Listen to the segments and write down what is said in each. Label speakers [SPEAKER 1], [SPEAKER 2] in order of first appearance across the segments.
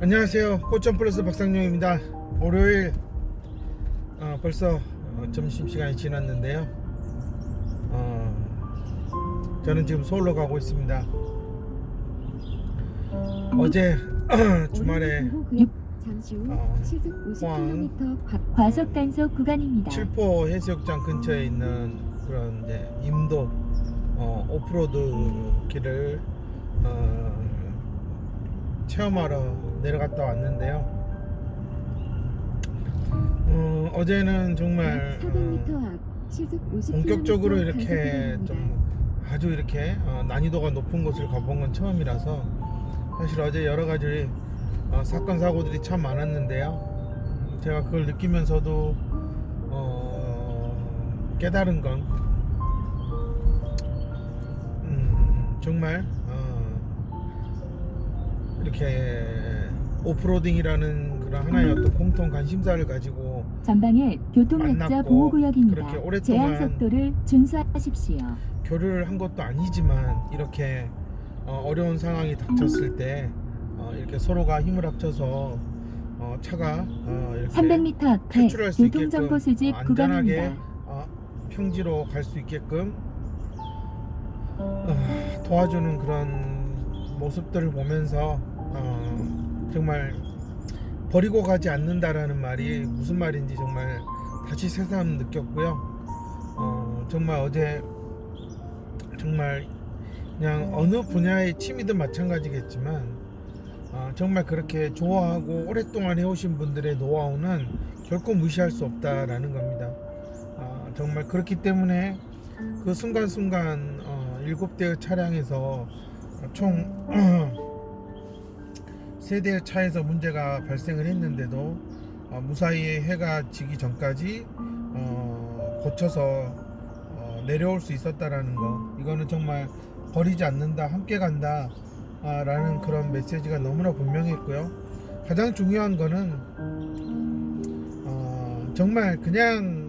[SPEAKER 1] 안녕하세요. 꽃점 플러스 박상용입니다. 월요일 벌써 점심시간이 지났는데요. 저는 지금 서울로 가고 있습니다. 어제 주말에 포항
[SPEAKER 2] 과속 단속 구간입니다.
[SPEAKER 1] 칠포 해수욕장 근처에 있는 그런 이제 임도 오프로드 길을 체험하러 내려갔다 왔는데요. 어제는 정말 본격적으로 이렇게 좀 아주 이렇게 난이도가 높은 곳을 가본 건 처음이라서 사실 어제 여러 가지 사건 사고들이 참 많았는데요. 제가 그걸 느끼면서도 깨달은 건 정말 이렇게 오프로딩이라는 그런 하나의 어떤 공통 관심사를 가지고
[SPEAKER 2] 전방에 교통약자 보호구역입니다.
[SPEAKER 1] 그렇게 오랫동안
[SPEAKER 2] 제한 속도를 준수하십시오.
[SPEAKER 1] 교류를 한 것도 아니지만 이렇게 어려운 상황이 닥쳤을 때 이렇게 서로가 힘을 합쳐서 차가 이렇게
[SPEAKER 2] 300m 앞에
[SPEAKER 1] 탈출할 수 있게끔
[SPEAKER 2] 교통정보 수집
[SPEAKER 1] 안전하게
[SPEAKER 2] 구간입니다.
[SPEAKER 1] 평지로 갈 수 있게끔 도와주는 그런 모습들을 보면서 정말 버리고 가지 않는다라는 말이 무슨 말인지 정말 다시 새삼 느꼈고요. 정말 어제 정말 그냥 어느 분야의 취미든 마찬가지겠지만 정말 그렇게 좋아하고 오랫동안 해오신 분들의 노하우는 결코 무시할 수 없다라는 겁니다. 정말 그렇기 때문에 그 순간순간 7대의 차량에서 총 3대의 차에서 문제가 발생을 했는데도 무사히 해가 지기 전까지 고쳐서 내려올 수 있었다라는 거, 이거는 정말 버리지 않는다, 함께 간다 라는 그런 메시지가 너무나 분명했고요. 가장 중요한 거는 정말 그냥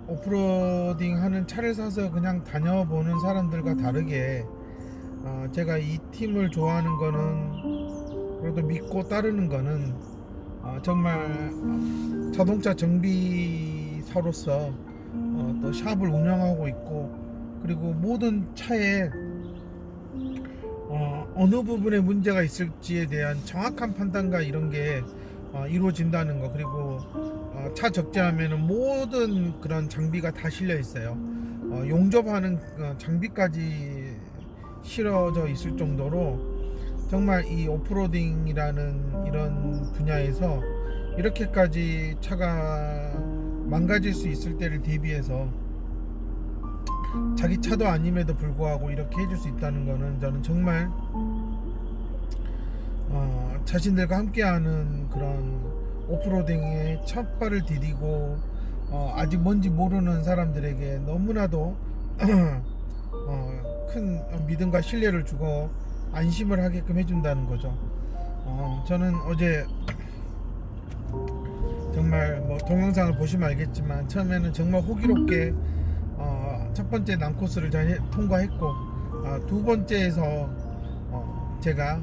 [SPEAKER 1] 오프로딩 하는 차를 사서 그냥 다녀보는 사람들과 다르게 제가 이 팀을 좋아하는 거는, 그래도 믿고 따르는 거는 정말 자동차 정비사로서 또 샵을 운영하고 있고, 그리고 모든 차에 어느 부분에 문제가 있을지에 대한 정확한 판단과 이런 게 이루어진다는 거, 그리고 차 적재하면은 모든 그런 장비가 다 실려 있어요. 용접하는 장비까지 실어져 있을 정도로 정말 이 오프로딩이라는 이런 분야에서 이렇게까지 차가 망가질 수 있을 때를 대비해서 자기 차도 아님에도 불구하고 이렇게 해줄 수 있다는 거는 저는 정말 자신들과 함께하는 그런 오프로딩에 첫 발을 디디고 아직 뭔지 모르는 사람들에게 너무나도 큰 믿음과 신뢰를 주고 안심을 하게끔 해준다는 거죠. 저는 어제 정말 뭐 동영상을 보시면 알겠지만 처음에는 정말 호기롭게 첫 번째 난코스를 잘 통과했고, 두 번째에서 제가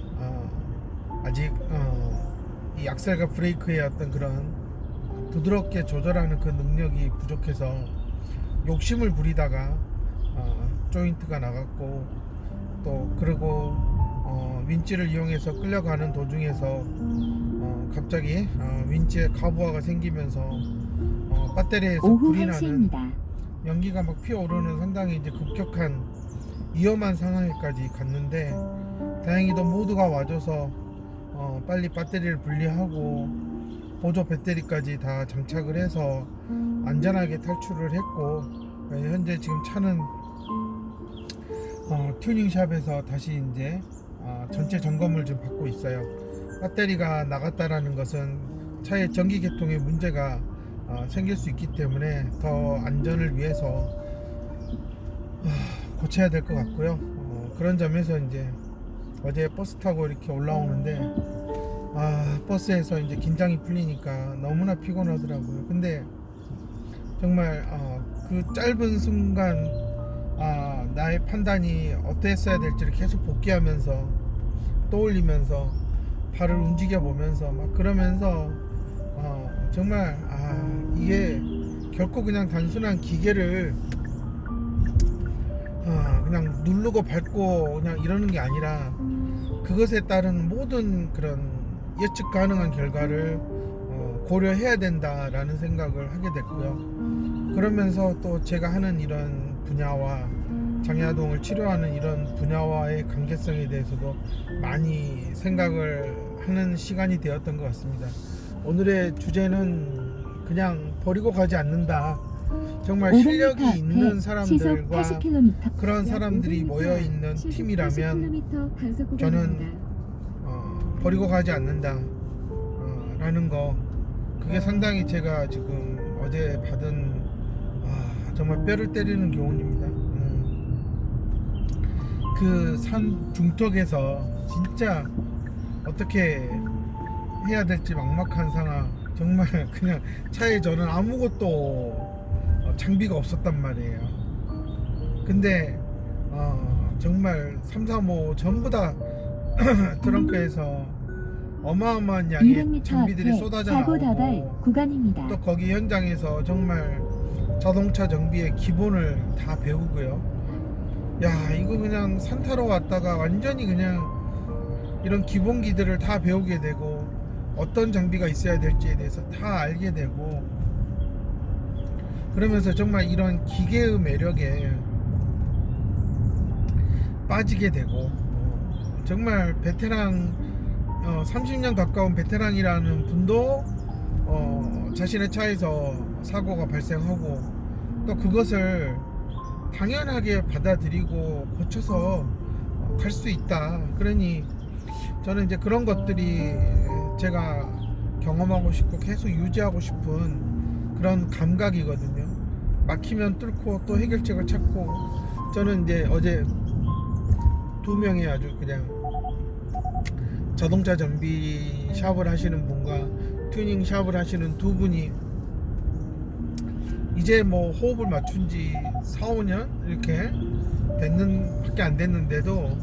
[SPEAKER 1] 아직 이 악셀과 브레이크의 어떤 그런 부드럽게 조절하는 그 능력이 부족해서 욕심을 부리다가 조인트가 나갔고, 또 그리고 윈치를 이용해서 끌려가는 도중에서 갑자기 윈치에 가부하가 생기면서 배터리에서
[SPEAKER 2] 오후
[SPEAKER 1] 불이 나는
[SPEAKER 2] 1시입니다.
[SPEAKER 1] 연기가 막 피어오르는 상당히 이제 급격한 위험한 상황에까지 갔는데, 다행히도 모두가 와줘서 빨리 배터리를 분리하고 보조 배터리까지 다 장착을 해서 안전하게 탈출을 했고, 현재 지금 차는 튜닝샵에서 다시 이제 전체 점검을 좀 받고 있어요. 배터리가 나갔다라는 것은 차의 전기 계통에 문제가 생길 수 있기 때문에 더 안전을 위해서 고쳐야 될 것 같고요. 그런 점에서 이제 어제 버스 타고 이렇게 올라오는데 버스에서 이제 긴장이 풀리니까 너무나 피곤하더라고요. 근데 정말 그 짧은 순간 나의 판단이 어땠어야 될지를 계속 복귀하면서 떠올리면서 발을 움직여 보면서 막 그러면서 정말 이게 결코 그냥 단순한 기계를 그냥 누르고 밟고 그냥 이러는 게 아니라 그것에 따른 모든 그런 예측 가능한 결과를 고려해야 된다라는 생각을 하게 됐고요. 그러면서 또 제가 하는 이런 분야와 장애아동을 치료하는 이런 분야와의 관계성에 대해서도 많이 생각을 하는 시간이 되었던 것 같습니다. 오늘의 주제는 그냥 버리고 가지 않는다. 정말
[SPEAKER 2] 500m
[SPEAKER 1] 실력이
[SPEAKER 2] 앞에
[SPEAKER 1] 있는
[SPEAKER 2] 시속
[SPEAKER 1] 사람들과
[SPEAKER 2] 80km.
[SPEAKER 1] 그런 사람들이 모여있는 팀이라면 저는 버리고 가지 않는다 라는 거, 그게 상당히 제가 지금 어제 받은 정말 뼈를 때리는 교훈입니다. 그 산 중턱에서 진짜 어떻게 해야 될지 막막한 상황, 정말 그냥 차에 저는 아무것도 장비가 없었단 말이에요. 근데 정말 335 전부 다 트렁크에서 어마어마한 양의
[SPEAKER 2] 200m
[SPEAKER 1] 장비들이
[SPEAKER 2] 앞에
[SPEAKER 1] 쏟아져
[SPEAKER 2] 사고 다발
[SPEAKER 1] 나오고,
[SPEAKER 2] 구간입니다.
[SPEAKER 1] 또 거기 현장에서 정말 자동차 정비의 기본을 다 배우고요. 야, 이거 그냥 산 타러 왔다가 완전히 그냥 이런 기본기들을 다 배우게 되고, 어떤 장비가 있어야 될지에 대해서 다 알게 되고, 그러면서 정말 이런 기계의 매력에 빠지게 되고, 정말 베테랑 30년 가까운 베테랑이라는 분도 자신의 차에서 사고가 발생하고, 또 그것을 당연하게 받아들이고 고쳐서 갈 수 있다. 그러니 저는 이제 그런 것들이 제가 경험하고 싶고 계속 유지하고 싶은 그런 감각이거든요. 막히면 뚫고 또 해결책을 찾고, 저는 이제 어제 2명의 아주 그냥 자동차 정비 샵을 하시는 분과 튜닝 샵을 하시는 2분이 이제 뭐 호흡을 맞춘 지 4, 5년 이렇게 밖에 안 됐는데도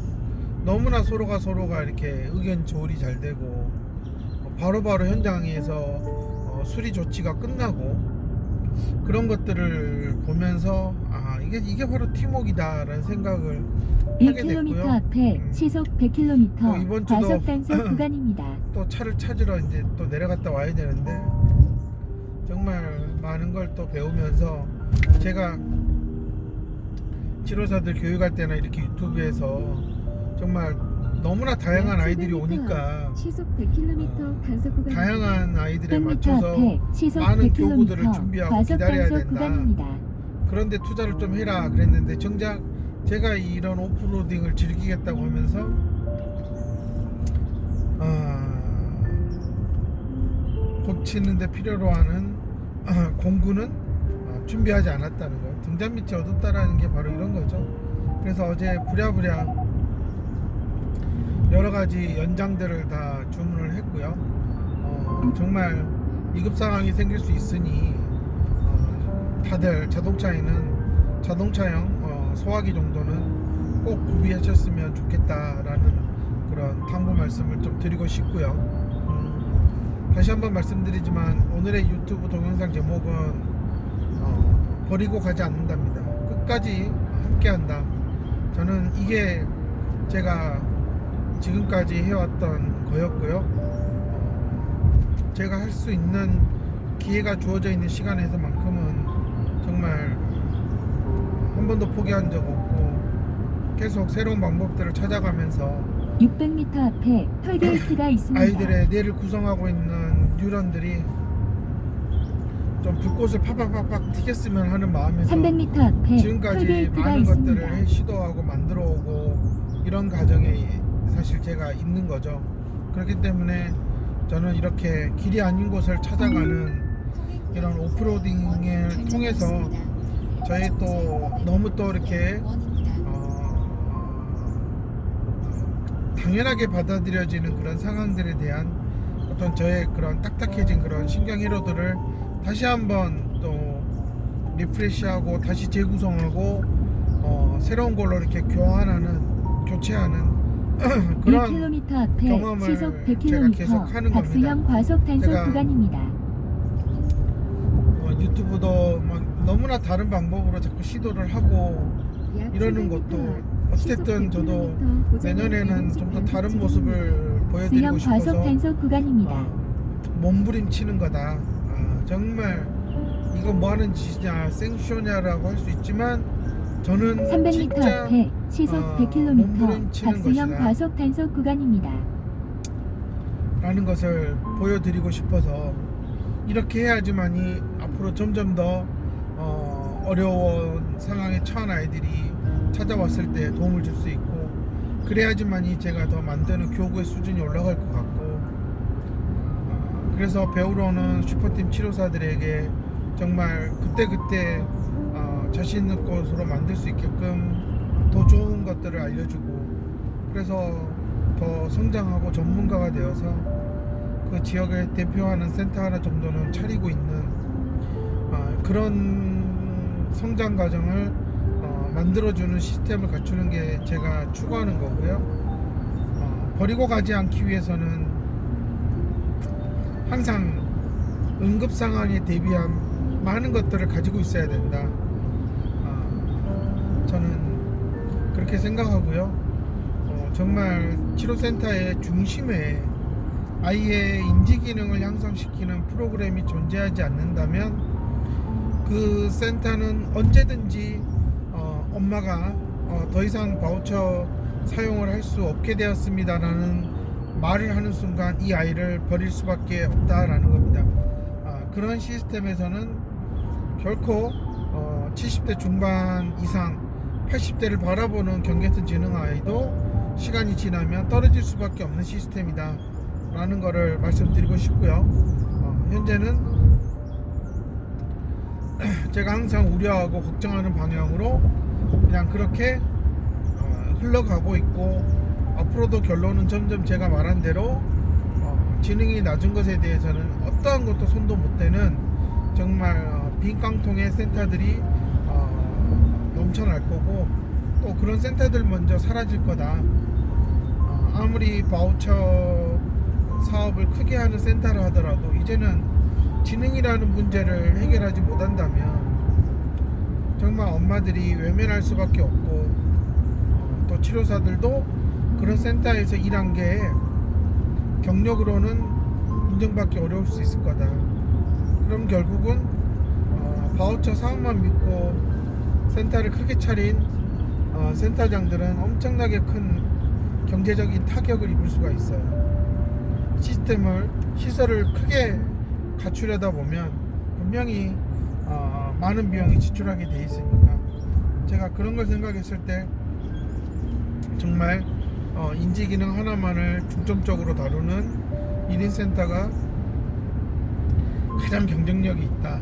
[SPEAKER 1] 너무나 서로가 이렇게 의견 조율이 잘 되고, 바로바로 현장에서 수리 조치가 끝나고, 그런 것들을 보면서 이게 바로 팀워크이다라는 생각을 하게
[SPEAKER 2] 1km
[SPEAKER 1] 됐고요.
[SPEAKER 2] 앞에 시속 100km
[SPEAKER 1] 이번 주도
[SPEAKER 2] 과속 단속 구간입니다.
[SPEAKER 1] 또 차를 찾으러 이제 또 내려갔다 와야 되는데, 정말 많은 걸 또 배우면서, 제가 치료사들 교육할 때나 이렇게 유튜브에서 정말 너무나 다양한 아이들이 오니까
[SPEAKER 2] 시속 100km 단속 구간.
[SPEAKER 1] 다양한 아이들에
[SPEAKER 2] 100m
[SPEAKER 1] 맞춰서
[SPEAKER 2] 앞에 시속
[SPEAKER 1] 많은
[SPEAKER 2] 100km
[SPEAKER 1] 교구들을 준비하고
[SPEAKER 2] 과속
[SPEAKER 1] 기다려야
[SPEAKER 2] 단속
[SPEAKER 1] 된다.
[SPEAKER 2] 구간입니다.
[SPEAKER 1] 그런데 투자를 좀 해라 그랬는데, 정작 제가 이런 오프로딩을 즐기겠다고 하면서 고치는데 필요로 하는 공구는 준비하지 않았다는 거. 등잔 밑이 어둡다라는 게 바로 이런 거죠. 그래서 어제 부랴부랴 여러 가지 연장들을 다 주문을 했고요. 정말 위급 상황이 생길 수 있으니 다들 자동차형 소화기 정도는 꼭 구비하셨으면 좋겠다라는 그런 당부 말씀을 좀 드리고 싶고요. 다시 한번 말씀드리지만 오늘의 유튜브 동영상 제목은 버리고 가지 않는답니다. 끝까지 함께한다. 저는 이게 제가 지금까지 해왔던 거였고요. 제가 할 수 있는 기회가 주어져 있는 시간에서만큼은 정말 한 번도 포기한 적 없고, 계속 새로운 방법들을 찾아가면서
[SPEAKER 2] 600m 앞에 톨게이트가 있습니다.
[SPEAKER 1] 아이들의 뇌를 구성하고 있는 뉴런들이 좀 불꽃을 팍팍팍팍 튀겼으면 하는 마음에서
[SPEAKER 2] 300m 앞에
[SPEAKER 1] 지금까지
[SPEAKER 2] 톨게이트가
[SPEAKER 1] 많은
[SPEAKER 2] 있습니다.
[SPEAKER 1] 것들을 시도하고 만들어 오고, 이런 과정에 사실 제가 있는 거죠. 그렇기 때문에 저는 이렇게 길이 아닌 곳을 찾아가는 이런 오프로딩을 통해서 저희 또 너무 또 이렇게 당연하게 받아들여지는 그런 상황들에 대한 어떤 저의 그런 딱딱해진 그런 신경 회로들을 다시 한번 또 리프레시하고 다시 재구성하고 새로운 걸로 이렇게 교체하는 그런
[SPEAKER 2] 1km 앞에
[SPEAKER 1] 경험을
[SPEAKER 2] 시속
[SPEAKER 1] 제가 계속
[SPEAKER 2] 100km
[SPEAKER 1] 하는
[SPEAKER 2] 박스형 과속 단속
[SPEAKER 1] 제가
[SPEAKER 2] 구간입니다.
[SPEAKER 1] 유튜브도 막 너무나 다른 방법으로 자꾸 시도를 하고 이러는 것도 어쨌든 저도 내년에는 좀 더 다른 모습을 보여드리고
[SPEAKER 2] 수형 과속
[SPEAKER 1] 싶어서
[SPEAKER 2] 단속 구간입니다.
[SPEAKER 1] 몸부림치는 거다. 정말 이거 뭐 하는 짓이냐 생쇼냐라고 할 수 있지만 저는
[SPEAKER 2] 300m
[SPEAKER 1] 진짜
[SPEAKER 2] 앞에 시속
[SPEAKER 1] 몸부림치는
[SPEAKER 2] 100km 박스형
[SPEAKER 1] 것이다
[SPEAKER 2] 과속 단속 구간입니다.
[SPEAKER 1] 라는 것을 보여드리고 싶어서 이렇게 해야지만이 앞으로 점점 더 어려운 상황에 처한 아이들이 찾아왔을 때 도움을 줄 수 있고 그래야지만이 제가 더 만드는 교구의 수준이 올라갈 것 같고 그래서 배우러 오는 슈퍼팀 치료사들에게 정말 그때그때 자신 있는 곳으로 만들 수 있게끔 더 좋은 것들을 알려주고 그래서 더 성장하고 전문가가 되어서 그 지역을 대표하는 센터 하나 정도는 차리고 있는 그런 성장 과정을 만들어주는 시스템을 갖추는 게 제가 추구하는 거고요. 버리고 가지 않기 위해서는 항상 응급 상황에 대비한 많은 것들을 가지고 있어야 된다. 저는 그렇게 생각하고요. 정말 치료센터의 중심에 아이의 인지 기능을 향상시키는 프로그램이 존재하지 않는다면 그 센터는 언제든지 엄마가 더 이상 바우처 사용을 할 수 없게 되었습니다라는 말을 하는 순간 이 아이를 버릴 수밖에 없다라는 겁니다. 그런 시스템에서는 결코 70대 중반 이상 80대를 바라보는 경계선 지능 아이도 시간이 지나면 떨어질 수밖에 없는 시스템이다 라는 거를 말씀드리고 싶고요. 현재는 제가 항상 우려하고 걱정하는 방향으로 그냥 그렇게 흘러가고 있고 앞으로도 결론은 점점 제가 말한 대로 지능이 낮은 것에 대해서는 어떠한 것도 손도 못 대는 정말 빈 깡통의 센터들이 넘쳐날 거고 또 그런 센터들 먼저 사라질 거다. 아무리 바우처 사업을 크게 하는 센터를 하더라도 이제는 지능이라는 문제를 해결하지 못한다면 정말 엄마들이 외면할 수밖에 없고 또 치료사들도 그런 센터에서 일한 게 경력으로는 인정받기 어려울 수 있을 거다. 그럼 결국은 바우처 사업만 믿고 센터를 크게 차린 센터장들은 엄청나게 큰 경제적인 타격을 입을 수가 있어요. 시설을 크게 갖추려다 보면 분명히 많은 비용이 지출하게 돼 있으니까 제가 그런 걸 생각했을 때 정말 인지기능 하나만을 중점적으로 다루는 1인 센터가 가장 경쟁력이 있다.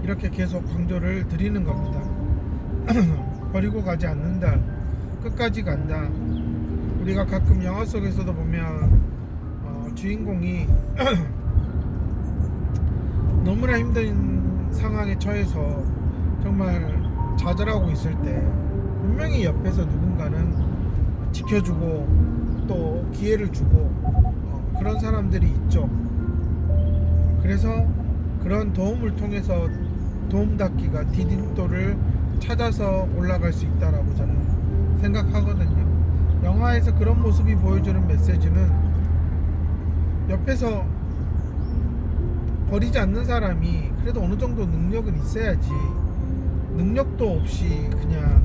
[SPEAKER 1] 이렇게 계속 강조를 드리는 겁니다. 버리고 가지 않는다. 끝까지 간다. 우리가 가끔 영화 속에서도 보면 주인공이 너무나 힘든 상황에 처해서 정말 좌절하고 있을 때 분명히 옆에서 누군가는 지켜주고 또 기회를 주고 그런 사람들이 있죠. 그래서 그런 도움을 통해서 도움닫기가 디딤돌을 찾아서 올라갈 수 있다라고 저는 생각하거든요. 영화에서 그런 모습이 보여주는 메시지는 옆에서 버리지 않는 사람이 그래도 어느 정도 능력은 있어야지 능력도 없이 그냥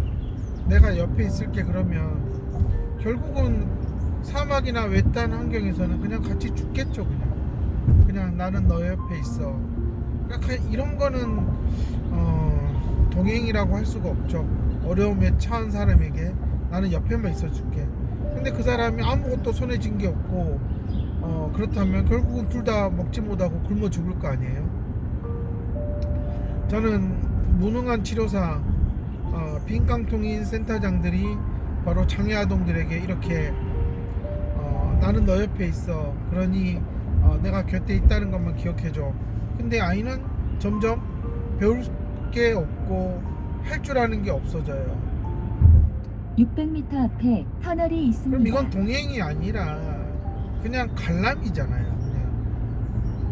[SPEAKER 1] 내가 옆에 있을게 그러면 결국은 사막이나 외딴 환경에서는 그냥 같이 죽겠죠. 그냥 나는 너 옆에 있어. 그러니까 이런 거는 동행이라고 할 수가 없죠. 어려움에 처한 사람에게 나는 옆에만 있어 줄게. 근데 그 사람이 아무것도 손에 쥔 게 없고 그렇다면 결국은 둘 다 먹지 못하고 굶어 죽을 거 아니에요. 저는 무능한 치료사 빈 깡통인 센터장들이 바로 장애 아동들에게 이렇게 나는 너 옆에 있어. 그러니 내가 곁에 있다는 것만 기억해줘. 근데 아이는 점점 배울 게 없고 할 줄 아는 게 없어져요.
[SPEAKER 2] 600m 앞에 터널이 있습니다.
[SPEAKER 1] 그럼 이건 동행이 아니라 그냥 관람이잖아요.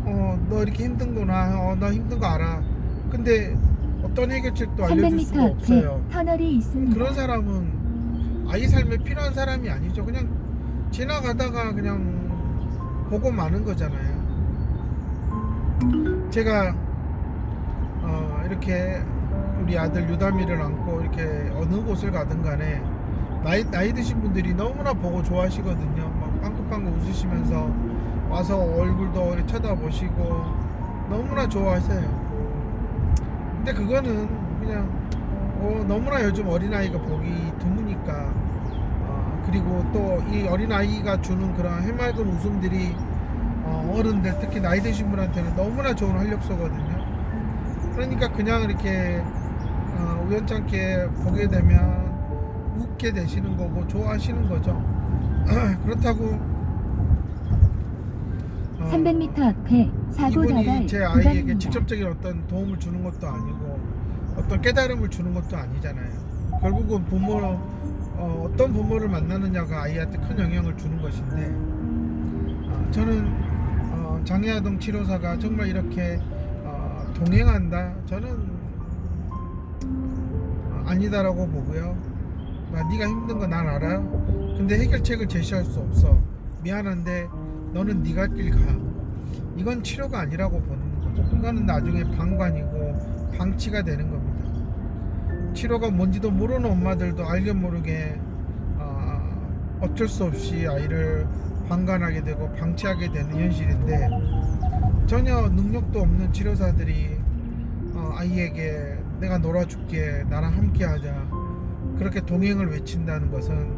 [SPEAKER 1] 그냥 너 이렇게 힘든구나. 너 힘든 거 알아. 근데 어떤 해결책도 알려줄
[SPEAKER 2] 300m
[SPEAKER 1] 수가
[SPEAKER 2] 앞에
[SPEAKER 1] 없어요.
[SPEAKER 2] 터널이 있습니다.
[SPEAKER 1] 그런 사람은 아이 삶에 필요한 사람이 아니죠. 그냥 지나가다가 그냥 보고 마는 거잖아요. 제가 이렇게 우리 아들 유다미를 안고 이렇게 어느 곳을 가든 간에 나이 드신 분들이 너무나 보고 좋아하시거든요. 막 빵긋빵긋 웃으시면서 와서 얼굴도 이렇게 쳐다보시고 너무나 좋아하세요. 근데 그거는 그냥 너무나 요즘 어린아이가 보기 드무니까 그리고 또 이 어린아이가 주는 그런 해맑은 웃음들이 어른들 특히 나이 드신 분한테는 너무나 좋은 활력소거든요. 그러니까 그냥 이렇게 우연찮게 보게 되면 웃게 되시는 거고 좋아하시는 거죠. 그렇다고
[SPEAKER 2] 300m 앞에 사고 나갈
[SPEAKER 1] 이분이 제 아이에게
[SPEAKER 2] 구간입니다.
[SPEAKER 1] 직접적인 어떤 도움을 주는 것도 아니고 어떤 깨달음을 주는 것도 아니잖아요. 결국은 어떤 부모를 만나느냐가 아이한테 큰 영향을 주는 것인데 저는 장애아동 치료사가 정말 이렇게 동행한다? 저는 아니다라고 보고요. 네가 힘든 거 난 알아. 근데 해결책을 제시할 수 없어. 미안한데 너는 네가 길 가. 이건 치료가 아니라고 보는 거죠. 이거는 나중에 방관이고 방치가 되는 겁니다. 치료가 뭔지도 모르는 엄마들도 알게 모르게 어쩔 수 없이 아이를 방관하게 되고 방치하게 되는 현실인데 전혀 능력도 없는 치료사들이 아이에게 내가 놀아줄게, 나랑 함께 하자, 그렇게 동행을 외친다는 것은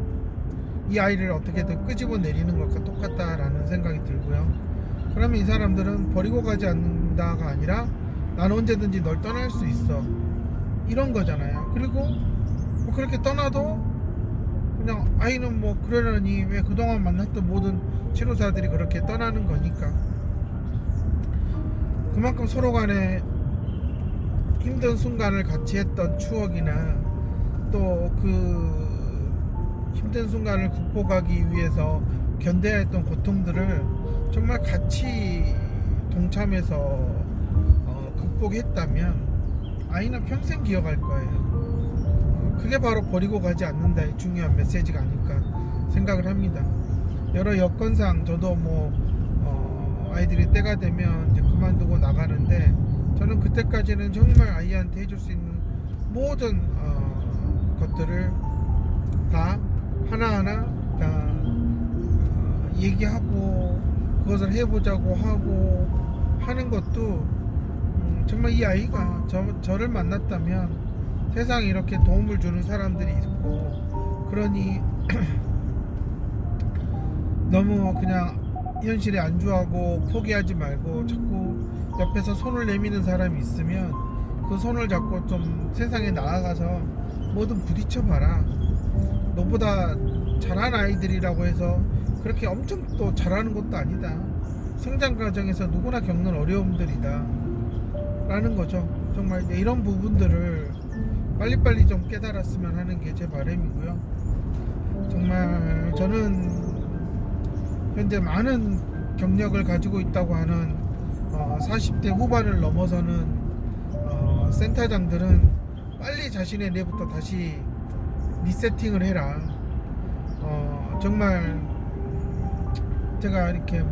[SPEAKER 1] 이 아이를 어떻게든 끄집어 내리는 것과 똑같다라는 생각이 들고요. 그러면 이 사람들은 버리고 가지 않는다가 아니라 난 언제든지 널 떠날 수 있어, 이런 거잖아요. 그리고 뭐 그렇게 떠나도 그냥 아이는 뭐 그러려니 왜 그동안 만났던 모든 치료사들이 그렇게 떠나는 거니까 그만큼 서로 간에 힘든 순간을 같이 했던 추억이나 또 그 힘든 순간을 극복하기 위해서 견뎌야 했던 고통들을 정말 같이 동참해서 극복했다면 아이는 평생 기억할 거예요. 그게 바로 버리고 가지 않는다의 중요한 메시지가 아닐까 생각을 합니다. 여러 여건상 저도 아이들이 때가 되면 이제 그만두고 나가는데 저는 그때까지는 정말 아이한테 해줄 수 있는 모든 것들을 다 하나하나 다 얘기하고 그것을 해보자고 하고 하는 것도 정말 이 아이가 저를 만났다면 세상에 이렇게 도움을 주는 사람들이 있고 그러니 너무 그냥 현실에 안주하고 포기하지 말고 자꾸 옆에서 손을 내미는 사람이 있으면 그 손을 잡고 좀 세상에 나아가서 뭐든 부딪혀봐라. 너보다 잘한 아이들이라고 해서 그렇게 엄청 또 잘하는 것도 아니다. 성장 과정에서 누구나 겪는 어려움들이다 라는 거죠. 정말 이런 부분들을 빨리빨리 좀 깨달았으면 하는 게 제 바람이고요. 정말 저는 현재 많은 경력을 가지고 있다고 하는 40대 후반을 넘어서는 센터장들은 빨리 자신의 뇌부터 다시 리세팅을 해라. 정말 제가 이렇게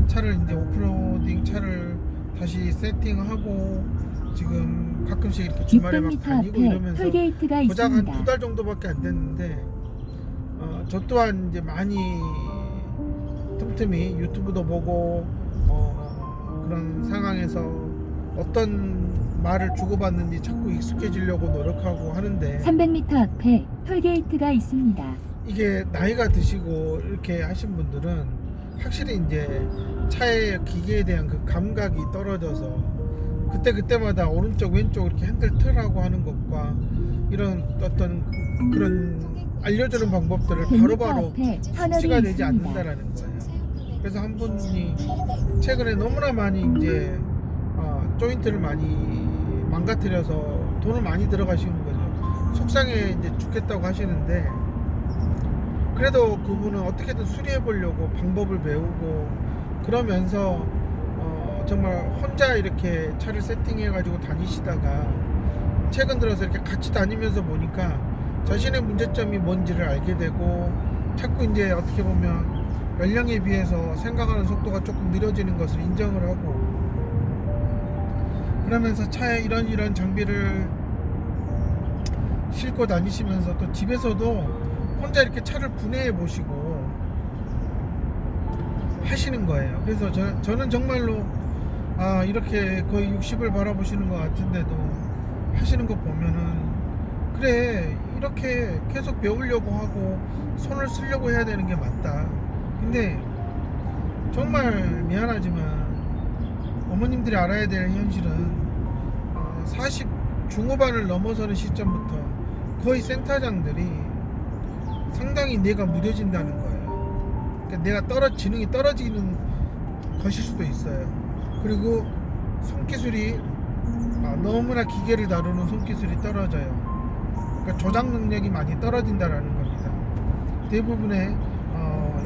[SPEAKER 1] 차를 이제 오프로딩 차를 다시 세팅하고 지금 가끔씩 이렇게 주말에 막
[SPEAKER 2] 600m
[SPEAKER 1] 다니고
[SPEAKER 2] 앞에
[SPEAKER 1] 이러면서
[SPEAKER 2] 톨게이트가
[SPEAKER 1] 고작 한
[SPEAKER 2] 있습니다.
[SPEAKER 1] 2달 정도밖에 안 됐는데 저 또한 이제 많이 틈틈이 유튜브도 보고 그런 상황에서 어떤 말을 주고받는지 자꾸 익숙해지려고 노력하고 하는데
[SPEAKER 2] 300m 앞에 톨게이트가 있습니다.
[SPEAKER 1] 이게 나이가 드시고 이렇게 하신 분들은 확실히 이제 차의 기계에 대한 그 감각이 떨어져서 그때마다 오른쪽 왼쪽 이렇게 핸들 틀라고 하는 것과 이런 어떤 그런 알려주는 방법들을
[SPEAKER 2] 100m
[SPEAKER 1] 바로바로
[SPEAKER 2] 앞에 터널이
[SPEAKER 1] 숙지가 되지
[SPEAKER 2] 있습니다.
[SPEAKER 1] 않는다라는 거예요. 그래서 한 분이 최근에 너무나 많이 이제 조인트를 많이 망가뜨려서 돈을 많이 들어가시는 거죠. 속상해 이제 죽겠다고 하시는데 그래도 그분은 어떻게든 수리해 보려고 방법을 배우고 그러면서 정말 혼자 이렇게 차를 세팅해 가지고 다니시다가 최근 들어서 이렇게 같이 다니면서 보니까 자신의 문제점이 뭔지를 알게 되고 자꾸 이제 어떻게 보면 연령에 비해서 생각하는 속도가 조금 느려지는 것을 인정을 하고 그러면서 차에 이런 장비를 싣고 다니시면서 또 집에서도 혼자 이렇게 차를 분해해 보시고 하시는 거예요. 그래서 저는 정말로 이렇게 거의 60을 바라보시는 것 같은데도 하시는 거 보면은 그래 이렇게 계속 배우려고 하고 손을 쓰려고 해야 되는 게 맞다. 근데 정말 미안하지만 어머님들이 알아야 될 현실은 40 중후반을 넘어서는 시점부터 거의 센터장들이 상당히 뇌가 무뎌진다는 거예요. 그러니까 내가 지능이 떨어지는 것일 수도 있어요. 그리고 손기술이 너무나 기계를 다루는 손기술이 떨어져요. 그러니까 조작 능력이 많이 떨어진다라는 겁니다. 대부분의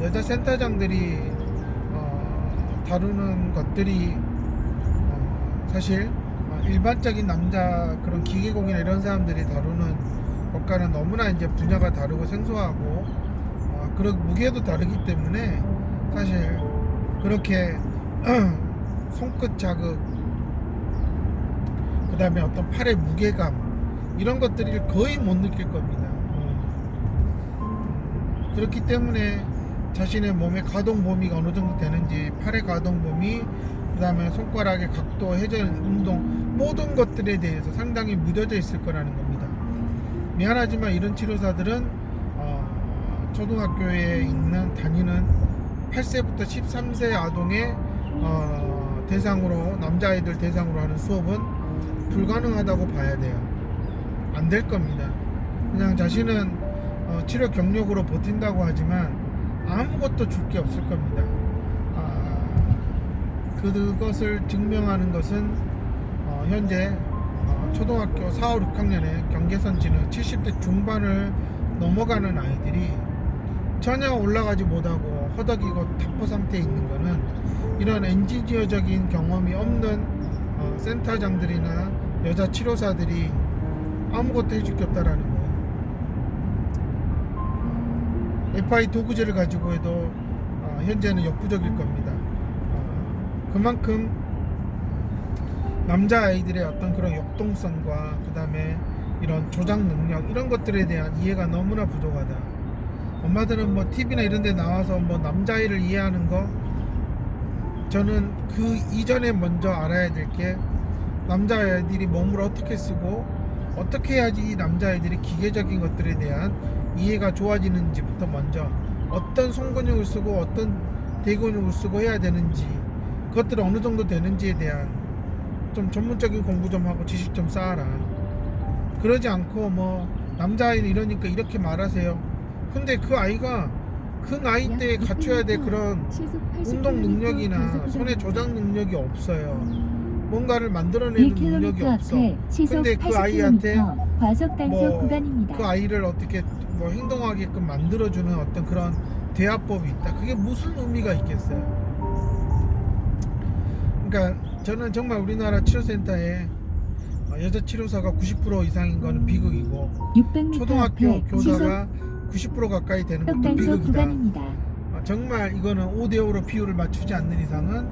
[SPEAKER 1] 여자 센터장들이 다루는 것들이 사실 일반적인 남자 그런 기계공이나 이런 사람들이 다루는 것과는 너무나 이제 분야가 다르고 생소하고 그런 무게도 다르기 때문에 사실 그렇게 손끝 자극 그 다음에 어떤 팔의 무게감 이런 것들을 거의 못 느낄 겁니다. 그렇기 때문에 자신의 몸의 가동 범위가 어느 정도 되는지 팔의 가동 범위 그 다음에 손가락의 각도 회전 운동 모든 것들에 대해서 상당히 무뎌져 있을 거라는 겁니다. 미안하지만 이런 치료사들은 초등학교에 다니는 8세부터 13세 아동의 대상으로 남자아이들 대상으로 하는 수업은 불가능하다고 봐야 돼요. 안 될 겁니다. 그냥 자신은 치료 경력으로 버틴다고 하지만 아무것도 줄 게 없을 겁니다. 그것을 증명하는 것은 현재 초등학교 4, 5, 6학년의 경계선치는 70대 중반을 넘어가는 아이들이 전혀 올라가지 못하고 허덕이고 답보 상태에 있는 것은 이런 엔지니어적인 경험이 없는 센터장들이나 여자 치료사들이 아무것도 해줄 게 없다라는 거예요. FI 도구제를 가지고 해도 현재는 역부족일 겁니다. 그만큼 남자아이들의 어떤 그런 역동성과 그 다음에 이런 조작 능력 이런 것들에 대한 이해가 너무나 부족하다. 엄마들은 뭐 TV나 이런 데 나와서 뭐 남자아이를 이해하는 거 저는 그 이전에 먼저 알아야 될 게 남자아이들이 몸을 어떻게 쓰고 어떻게 해야지 이 남자아이들이 기계적인 것들에 대한 이해가 좋아지는지부터 먼저 어떤 손근육을 쓰고 어떤 대근육을 쓰고 해야 되는지 그것들이 어느 정도 되는지에 대한 좀 전문적인 공부 좀 하고 지식 좀 쌓아라. 그러지 않고 뭐 남자아이는 이러니까 이렇게 말하세요. 근데 그 아이가 그 나이 때에 갖춰야 될 그런 운동 능력이나 손의 조작 능력이 없어요. 뭔가를 만들어내는 능력이 없어. 근데 그 아이한테
[SPEAKER 2] 과속 단속
[SPEAKER 1] 뭐
[SPEAKER 2] 구간입니다.
[SPEAKER 1] 그 아이를 어떻게 뭐 행동하게끔 만들어주는 어떤 그런 대화법이 있다. 그게 무슨 의미가 있겠어요? 그러니까 저는 정말 우리나라 치료센터에 여자 치료사가 90% 이상인 거는 비극이고
[SPEAKER 2] 600m
[SPEAKER 1] 초등학교
[SPEAKER 2] 앞에
[SPEAKER 1] 교사가 90% 가까이 되는 것도
[SPEAKER 2] 단속
[SPEAKER 1] 비극이다.
[SPEAKER 2] 구간입니다.
[SPEAKER 1] 정말 이거는 5대5로 비율을 맞추지 않는 이상은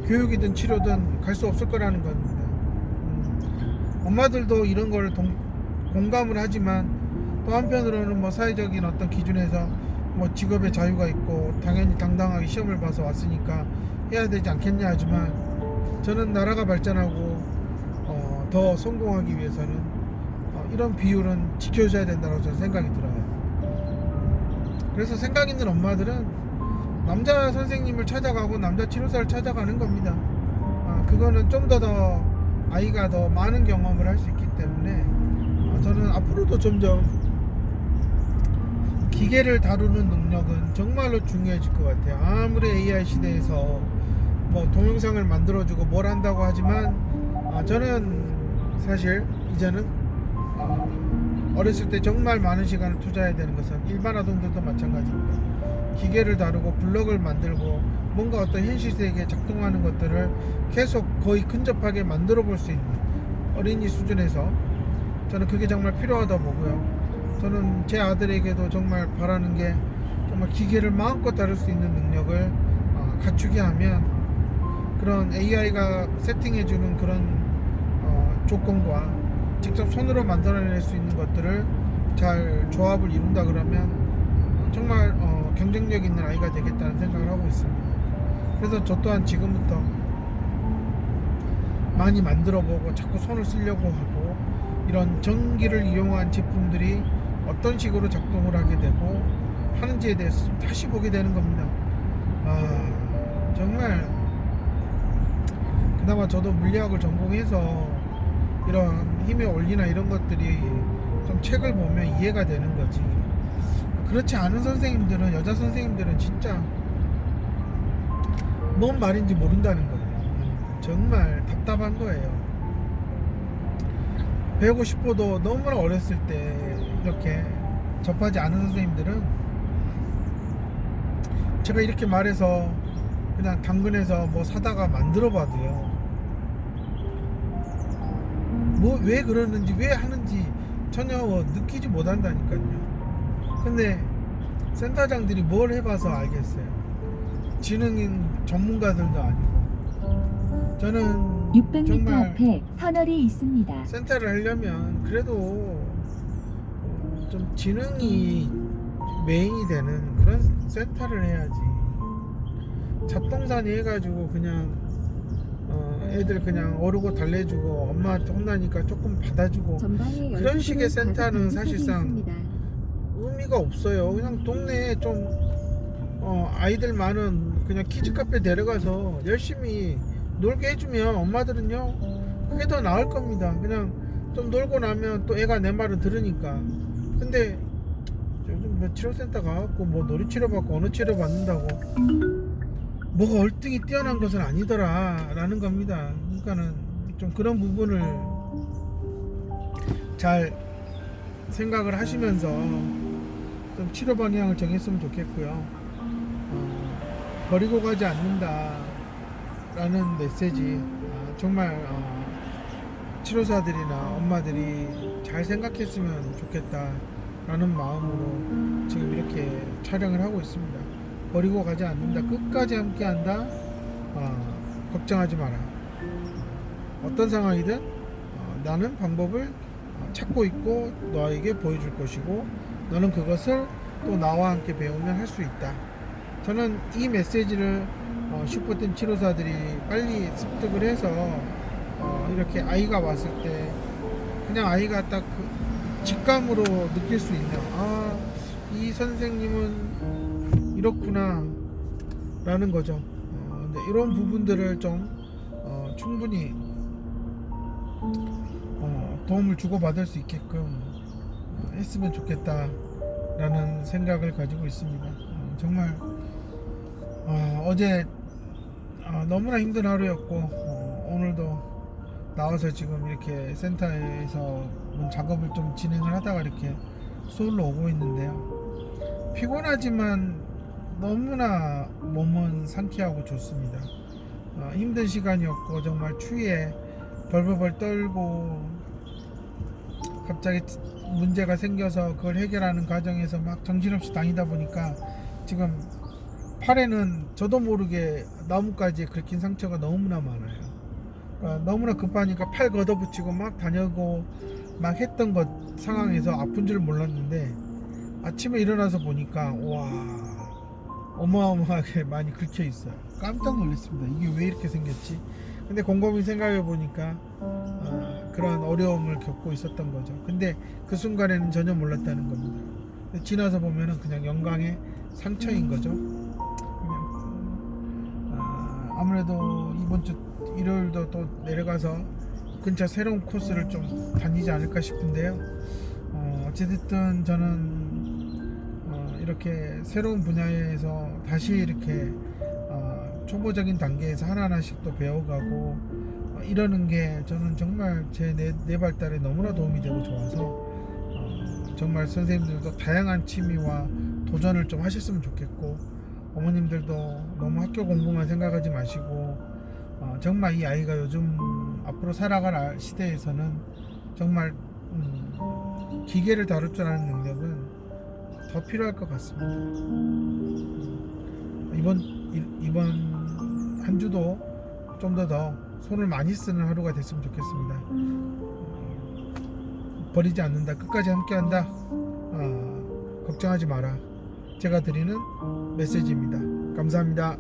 [SPEAKER 1] 교육이든 치료든 갈 수 없을 거라는 겁니다. 엄마들도 이런 걸 공감을 하지만 또 한편으로는 뭐 사회적인 어떤 기준에서 뭐 직업의 자유가 있고 당연히 당당하게 시험을 봐서 왔으니까 해야 되지 않겠냐 하지만 저는 나라가 발전하고 더 성공하기 위해서는 이런 비율은 지켜줘야 된다고 저는 생각이 들어요. 그래서 생각 있는 엄마들은 남자 선생님을 찾아가고 남자 치료사를 찾아가는 겁니다. 그거는 좀 더 아이가 더 많은 경험을 할 수 있기 때문에 저는 앞으로도 점점 기계를 다루는 능력은 정말로 중요해질 것 같아요. 아무리 AI 시대에서 뭐 동영상을 만들어주고 뭘 한다고 하지만 저는 사실 이제는 어렸을 때 정말 많은 시간을 투자해야 되는 것은 일반 아동들도 마찬가지입니다. 기계를 다루고 블럭을 만들고 뭔가 어떤 현실 세계에 작동하는 것들을 계속 거의 근접하게 만들어 볼 수 있는 어린이 수준에서 저는 그게 정말 필요하다 보고요. 저는 제 아들에게도 정말 바라는 게 정말 기계를 마음껏 다룰 수 있는 능력을 갖추게 하면 그런 AI가 세팅해주는 그런 조건과 직접 손으로 만들어낼 수 있는 것들을 잘 조합을 이룬다 그러면 정말 경쟁력 있는 아이가 되겠다는 생각을 하고 있습니다. 그래서 저 또한 지금부터 많이 만들어보고 자꾸 손을 쓰려고 하고 이런 전기를 이용한 제품들이 어떤 식으로 작동을 하게 되고 하는지에 대해서 좀 다시 보게 되는 겁니다. 정말 그나마 저도 물리학을 전공해서 이런 힘의 원리나 이런 것들이 좀 책을 보면 이해가 되는 거지. 그렇지 않은 선생님들은, 여자 선생님들은 진짜 뭔 말인지 모른다는 거예요. 정말 답답한 거예요. 배우고 싶어도 너무나 어렸을 때 이렇게 접하지 않은 선생님들은 제가 이렇게 말해서 그냥 당근에서 뭐 사다가 만들어 봐도요, 뭐 왜 그러는지 왜 하는지 전혀 느끼지 못한다니까요. 근데 센터장들이 뭘 해봐서 알겠어요. 지능인 전문가들도 아니고. 저는
[SPEAKER 2] 600m
[SPEAKER 1] 정말
[SPEAKER 2] 앞에 터널이 있습니다.
[SPEAKER 1] 센터를 하려면 그래도 좀 지능이 메인이 되는 그런 센터를 해야지. 잡동사니 해가지고 그냥 애들 그냥 어르고 달래주고 엄마한테 혼나니까 조금 받아주고 그런 식의 센터는 사실상 의미가 없어요. 그냥 동네에 좀 아이들 많은 그냥 키즈카페 데려가서 열심히 놀게 해주면 엄마들은요 그게 더 나을 겁니다. 그냥 좀 놀고 나면 또 애가 내 말을 들으니까. 근데 요즘 뭐 치료센터 가갖고 뭐 놀이치료 받고 어느 치료 받는다고 뭐가 얼등히 뛰어난 것은 아니더라 라는 겁니다. 그러니까는 좀 그런 부분을 잘 생각을 하시면서 좀 치료 방향을 정했으면 좋겠고요. 버리고 가지 않는다 라는 메시지 정말 치료사들이나 엄마들이 잘 생각했으면 좋겠다 라는 마음으로 지금 이렇게 촬영을 하고 있습니다. 버리고 가지 않는다, 끝까지 함께 한다, 걱정하지 마라. 어떤 상황이든 나는 방법을 찾고 있고 너에게 보여줄 것이고 너는 그것을 또 나와 함께 배우면 할 수 있다. 저는 이 메시지를 슈퍼팀 치료사들이 빨리 습득을 해서 이렇게 아이가 왔을 때 그냥 아이가 딱 그 직감으로 느낄 수 있는, 이 선생님은 이렇구나 라는 거죠. 근데 이런 부분들을 좀 충분히 도움을 주고받을 수 있게끔 했으면 좋겠다 라는 생각을 가지고 있습니다. 정말 어제 너무나 힘든 하루였고 오늘도 나와서 지금 이렇게 센터에서 작업을 좀 진행을 하다가 이렇게 서울로 오고 있는데요. 피곤하지만 너무나 몸은 상쾌하고 좋습니다. 힘든 시간이었고 정말 추위에 벌벌벌 떨고 갑자기 문제가 생겨서 그걸 해결하는 과정에서 막 정신없이 다니다 보니까 지금 팔에는 저도 모르게 나뭇가지에 긁힌 상처가 너무나 많아요. 너무나 급하니까 팔 걷어붙이고 막 다녀고 막 했던 것 상황에서 아픈 줄 몰랐는데 아침에 일어나서 보니까 와, 어마어마하게 많이 긁혀 있어요. 깜짝 놀랐습니다. 이게 왜 이렇게 생겼지? 근데 곰곰이 생각해 보니까 그런 어려움을 겪고 있었던 거죠. 근데 그 순간에는 전혀 몰랐다는 겁니다. 근데 지나서 보면은 그냥 영광의 상처인 거죠. 아무래도 이번 주 일요일도 또 내려가서 근처 새로운 코스를 좀 다니지 않을까 싶은데요. 어찌됐든 저는 이렇게 새로운 분야에서 다시 이렇게 초보적인 단계에서 하나하나씩 또 배워가고 이러는 게 저는 정말 제 내 발달에 너무나 도움이 되고 좋아서 정말 선생님들도 다양한 취미와 도전을 좀 하셨으면 좋겠고, 어머님들도 너무 학교 공부만 생각하지 마시고, 정말 이 아이가 요즘 앞으로 살아갈 시대에서는 정말 기계를 다룰 줄 아는 능력은 더 필요할 것 같습니다. 이번 한 주도 좀 더 손을 많이 쓰는 하루가 됐으면 좋겠습니다. 버리지 않는다, 끝까지 함께한다, 걱정하지 마라, 제가 드리는 메시지입니다. 감사합니다.